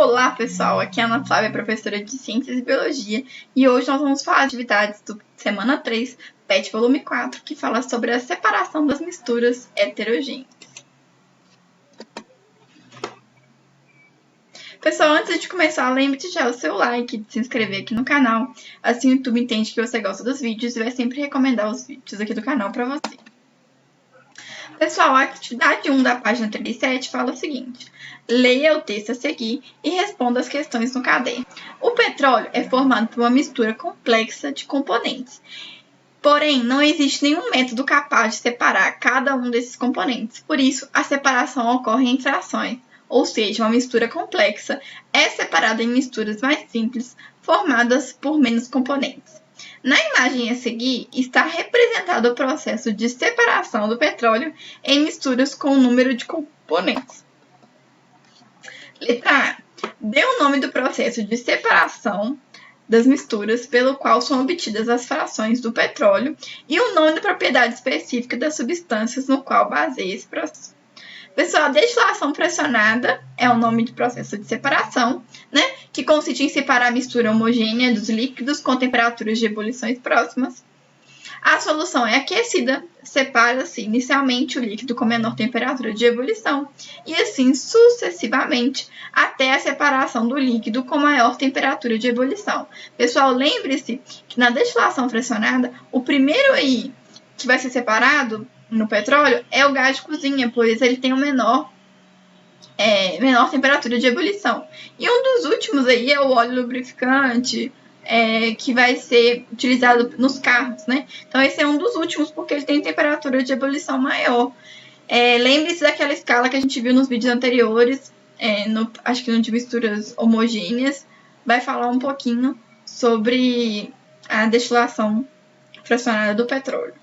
Olá pessoal, aqui é a Ana Flávia, professora de Ciências e Biologia, e hoje nós vamos falar de atividades do semana 3, PET volume 4, que fala sobre a separação das misturas heterogêneas. Pessoal, antes de começar, lembre de deixar o seu like, de se inscrever aqui no canal, assim o YouTube entende que você gosta dos vídeos e vai sempre recomendar os vídeos aqui do canal para você. Pessoal, a atividade 1 da página 37 fala o seguinte: leia o texto a seguir e responda as questões no caderno. O petróleo é formado por uma mistura complexa de componentes. Porém, não existe nenhum método capaz de separar cada um desses componentes. Por isso, a separação ocorre em frações, ou seja, uma mistura complexa é separada em misturas mais simples, formadas por menos componentes. Na imagem a seguir, está representado o processo de separação do petróleo em misturas com o número de componentes. Letra A. Dê o nome do processo de separação das misturas pelo qual são obtidas as frações do petróleo e o nome da propriedade específica das substâncias no qual baseia esse processo. Pessoal, a destilação pressionada é o nome do processo de separação, que consiste em separar a mistura homogênea dos líquidos com temperaturas de ebulição próximas. A solução é aquecida, separa-se inicialmente o líquido com menor temperatura de ebulição e assim sucessivamente até a separação do líquido com maior temperatura de ebulição. Pessoal, lembre-se que na destilação pressionada, o primeiro aí que vai ser separado no petróleo é o gás de cozinha, pois ele tem menor temperatura de ebulição. E um dos últimos aí é o óleo lubrificante, que vai ser utilizado nos carros, Então esse é um dos últimos porque ele tem temperatura de ebulição maior. Lembre-se daquela escala que a gente viu nos vídeos anteriores, acho que no de misturas homogêneas, vai falar um pouquinho sobre a destilação fracionada do petróleo.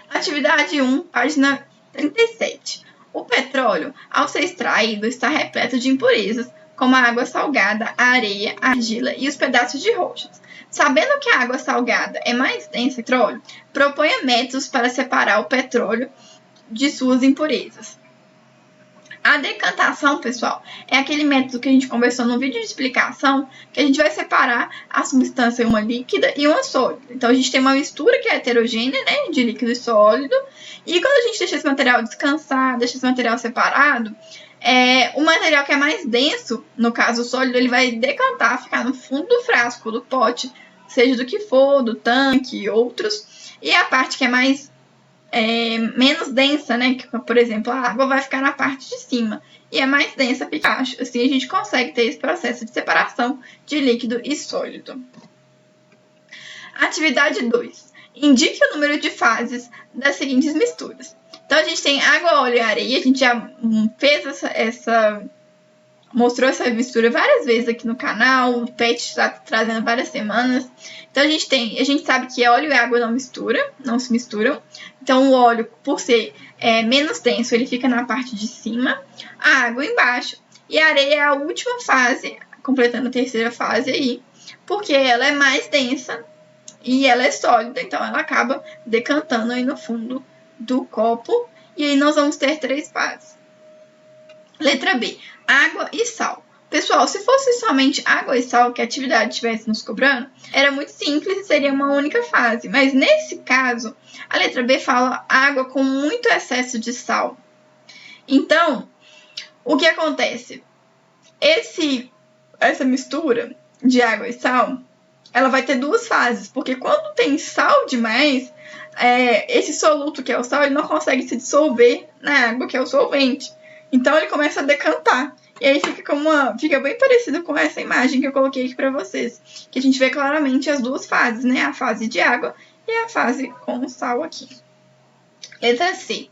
Atividade 1, página 37. O petróleo, ao ser extraído, está repleto de impurezas, como a água salgada, a areia, a argila e os pedaços de rochas. Sabendo que a água salgada é mais densa que o petróleo, proponha métodos para separar o petróleo de suas impurezas. A decantação, pessoal, é aquele método que a gente conversou no vídeo de explicação, que a gente vai separar a substância uma líquida e uma sólida. Então, a gente tem uma mistura que é heterogênea, de líquido e sólido. E quando a gente deixa esse material descansar, deixa esse material separado, o material que é mais denso, no caso o sólido, ele vai decantar, ficar no fundo do frasco, do pote, seja do que for, do tanque, outros. E a parte que é menos densa, que, por exemplo, a água vai ficar na parte de cima e é mais densa para baixo. Assim a gente consegue ter esse processo de separação de líquido e sólido. Atividade 2. Indique o número de fases das seguintes misturas. Então a gente tem água, óleo e areia. A gente já fez mostrou essa mistura várias vezes aqui no canal, o PET está trazendo várias semanas. Então a gente sabe que óleo e água não se misturam. Então o óleo, por ser menos denso, ele fica na parte de cima, a água embaixo. E a areia é a última fase, completando a terceira fase aí, porque ela é mais densa e ela é sólida, então ela acaba decantando aí no fundo do copo. E aí nós vamos ter 3 fases. Letra B, água e sal. Pessoal, se fosse somente água e sal que a atividade estivesse nos cobrando, era muito simples e seria uma única fase. Mas nesse caso, a letra B fala água com muito excesso de sal. Então, o que acontece? Essa mistura de água e sal, ela vai ter 2 fases, porque quando tem sal demais, esse soluto que é o sal, ele não consegue se dissolver na água, que é o solvente. Então ele começa a decantar. E aí fica bem parecido com essa imagem que eu coloquei aqui para vocês. Que a gente vê claramente as 2 fases, A fase de água e a fase com sal aqui. Letra C.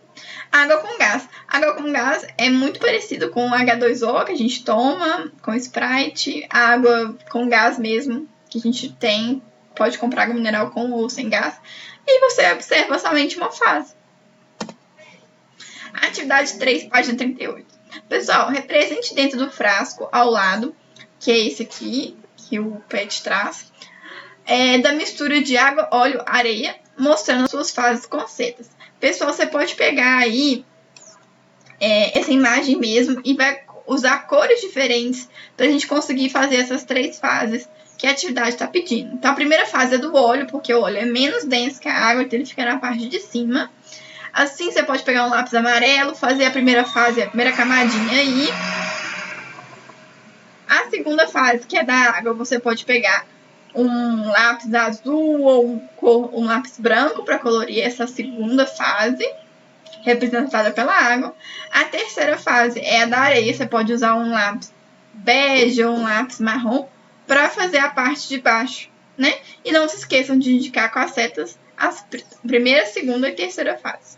Água com gás. Água com gás é muito parecido com o H2O que a gente toma, com Sprite. A água com gás mesmo que a gente tem. Pode comprar água mineral com ou sem gás. E você observa somente uma fase. Atividade 3, página 38. Pessoal, represente dentro do frasco ao lado, que é esse aqui, que o PET traz, da mistura de água, óleo, areia, mostrando suas fases com setas. Pessoal, você pode pegar aí essa imagem mesmo e vai usar cores diferentes para a gente conseguir fazer essas 3 fases que a atividade está pedindo. Então, a primeira fase é do óleo, porque o óleo é menos denso que a água, então ele fica na parte de cima. Assim, você pode pegar um lápis amarelo, fazer a primeira fase, a primeira camadinha aí. A segunda fase, que é da água, você pode pegar um lápis azul ou um lápis branco para colorir essa segunda fase, representada pela água. A terceira fase é a da areia, você pode usar um lápis bege ou um lápis marrom para fazer a parte de baixo, né? E não se esqueçam de indicar com as setas as primeira, segunda e terceira fase.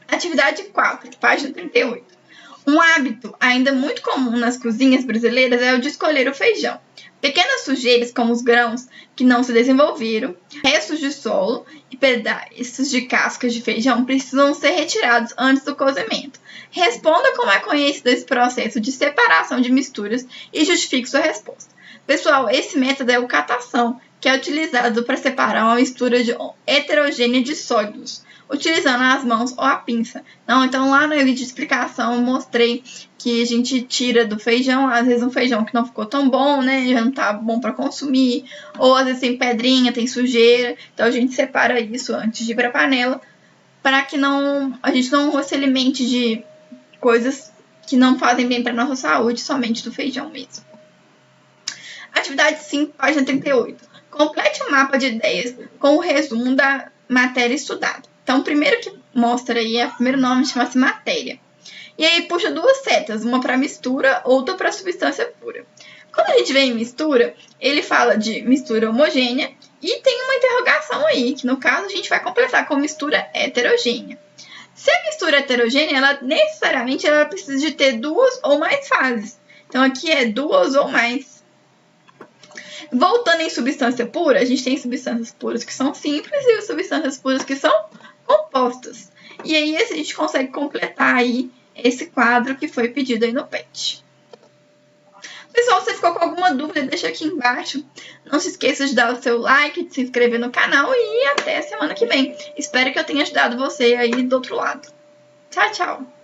Atividade 4, página 38. Um hábito ainda muito comum nas cozinhas brasileiras é o de escolher o feijão. Pequenas sujeiras, como os grãos que não se desenvolveram, restos de solo e pedaços de cascas de feijão precisam ser retirados antes do cozimento. Responda como é conhecido esse processo de separação de misturas e justifique sua resposta. Pessoal, esse método é o catação, que é utilizado para separar uma mistura heterogênea de sólidos, utilizando as mãos ou a pinça. Então lá no vídeo de explicação eu mostrei que a gente tira do feijão, às vezes um feijão que não ficou tão bom, né, já não tá bom para consumir, ou às vezes tem pedrinha, tem sujeira, então a gente separa isso antes de ir para a panela, para que a gente não se alimente de coisas que não fazem bem para nossa saúde, somente do feijão mesmo. Atividade 5, página 38. Complete um mapa de ideias com o resumo da matéria estudada. Então, o primeiro que mostra aí, o primeiro nome chama-se matéria. E aí puxa 2 setas, uma para mistura, outra para substância pura. Quando a gente vê em mistura, ele fala de mistura homogênea e tem uma interrogação aí, que no caso a gente vai completar com mistura heterogênea. Se a mistura é heterogênea, ela necessariamente precisa de ter 2 ou mais fases. Então, aqui é 2 ou mais. Voltando em substância pura, a gente tem substâncias puras que são simples e substâncias puras que são compostas. E aí a gente consegue completar aí esse quadro que foi pedido aí no PET. Pessoal, se você ficou com alguma dúvida, deixa aqui embaixo. Não se esqueça de dar o seu like, de se inscrever no canal e até a semana que vem. Espero que eu tenha ajudado você aí do outro lado. Tchau, tchau!